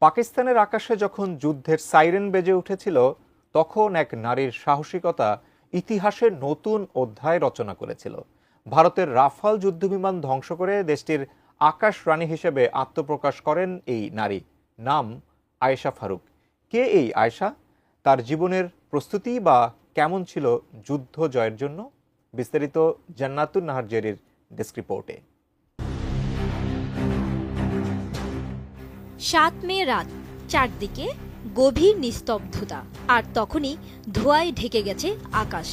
পাকিস্তানের আকাশে যখন যুদ্ধের সাইরেন বেজে উঠেছিল, তখন এক নারীর সাহসিকতা ইতিহাসের নতুন অধ্যায় রচনা করেছিল। ভারতের রাফাল যুদ্ধবিমান ধ্বংস করে দেশটির আকাশ রানী হিসেবে আত্মপ্রকাশ করেন এই নারী। নাম আয়েশা ফারুক। কে এই আয়েশা? তার জীবনের প্রস্তুতি বা কেমন ছিল যুদ্ধ জয়ের জন্য? বিস্তারিত জান্নাতুন নাহার জেরির ডেস্ক রিপোর্টে। ৭ মে রাত, চারদিকে গভীর নিস্তব্ধতা, আর তখনই ধোঁয়ায় ঢেকে গেছে আকাশ।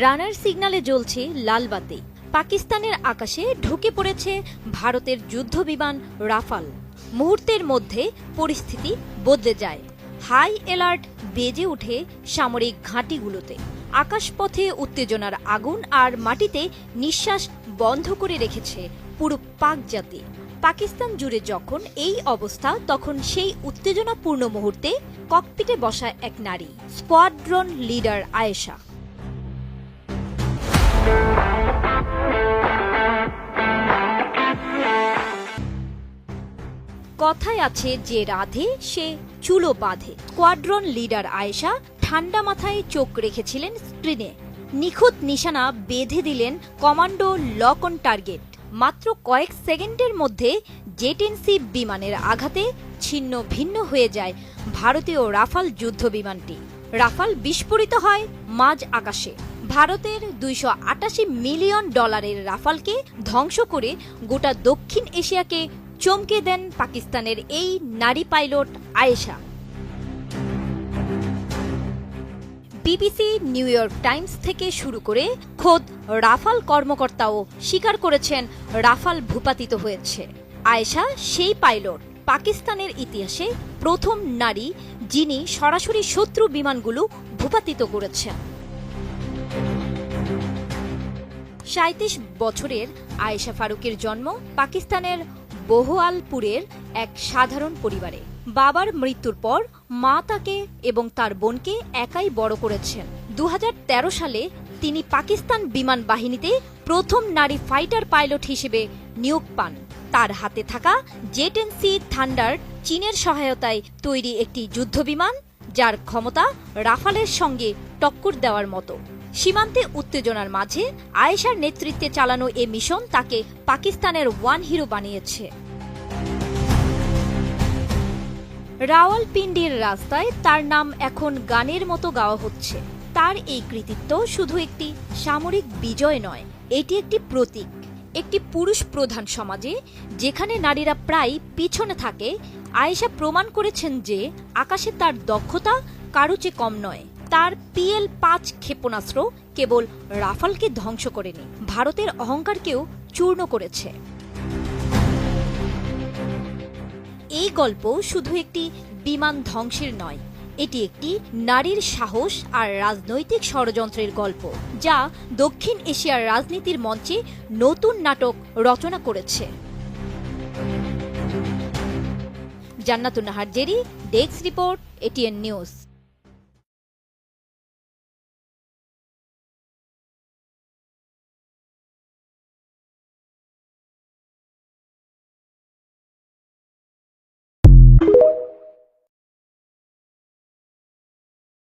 রানার সিগন্যালে জ্বলছে লাল বাতি। পাকিস্তানের আকাশে ঢুকে পড়েছে ভারতের যুদ্ধবিমান রাফাল। মুহূর্তের মধ্যে পরিস্থিতি বদলে যায়। হাই অ্যালার্ট বেজে ওঠে সামরিক ঘাঁটিগুলোতে। আকাশপথে উত্তেজনার আগুন আর মাটিতে নিঃশ্বাস বন্ধ করে রেখেছে পুরো পাক জাতি। পাকিস্তান জুড়ে যখন এই অবস্থা, তখন সেই উত্তেজনাপূর্ণ মুহূর্তে ককপিটে বসা এক নারী, স্কোয়াড্রন লিডার আয়েশা। কথায় আছে, যে রাধে সে চুলো বাঁধে। স্কোয়াড্রন লিডার আয়েশা ঠান্ডা মাথায় চোখ রেখেছিলেন স্ক্রিনে। নিখুঁত নিশানা বেঁধে দিলেন কমান্ডো লক অন টার্গেট। মাত্র কয়েক সেকেন্ডের মধ্যে জেট-এনসি বিমানের আঘাতে ছিন্ন ভিন্ন হয়ে যায় ভারতীয় রাফাল যুদ্ধ বিমানটি। রাফাল বিস্ফোরিত হয় মাঝ আকাশে। ভারতের $288 মিলিয়ন রাফালকে ধ্বংস করে গোটা দক্ষিণ এশিয়াকে চমকে দেন পাকিস্তানের এই নারী pilot Ayesha. BBC, new York Times থেকে শুরু করে খোদ রাফাল কর্মকর্তাও স্বীকার করেছেন রাফাল ভূপাতিত হয়েছে। আয়েশা সেই পাইলট, পাকিস্তানের ইতিহাসে প্রথম নারী যিনি সরাসরি শত্রু বিমানগুলো ভূপাতিত করেছেন। ৩৭ বছরের আয়েশা ফারুকের জন্ম পাকিস্তানের বহওয়ালপুরের এক সাধারণ পরিবারে। বাবার মৃত্যুর পর মা তাকে এবং তার বোনকে একাই বড় করেছেন। ২০১৩ সালে তিনি পাকিস্তান বিমান বাহিনীতে প্রথম নারী ফাইটার পাইলট হিসেবে নিয়োগ পান। তার হাতে থাকা জেট-এনসি থান্ডার চীনের সহায়তায় তৈরি একটি যুদ্ধবিমান, যার ক্ষমতা রাফালের সঙ্গে টক্কর দেওয়ার মতো। সীমান্তে উত্তেজনার মাঝে আয়েশার নেতৃত্বে চালানো এ মিশন তাকে পাকিস্তানের ওয়ান হিরো বানিয়েছে। রাওয়ালপিন্ডির রাস্তায় তার নাম এখন গানের মতো গাওয়া হচ্ছে। তার এই কৃতিত্ব শুধু একটি সামরিক বিজয় নয়, এটি একটি প্রতীক। একটি পুরুষ প্রধান সমাজে যেখানে নারীরা প্রায় পিছনে থাকে, আয়েশা প্রমাণ করেছেন যে আকাশে তার দক্ষতা কারো চেয়ে কম নয়। তার PL-5 ক্ষেপণাস্ত্র কেবল রাফালকে ধ্বংস করেনি, ভারতের অহংকারকেও চূর্ণ করেছে। এই গল্প শুধু একটি বিমান ধ্বংসের নয়, এটি একটি নারীর সাহস আর রাজনৈতিক ষড়যন্ত্রের গল্প, যা দক্ষিণ এশিয়ার রাজনীতির মঞ্চে নতুন নাটক রচনা করেছে। জান্নাতুন Nahar Jerry, desk report, ATN news.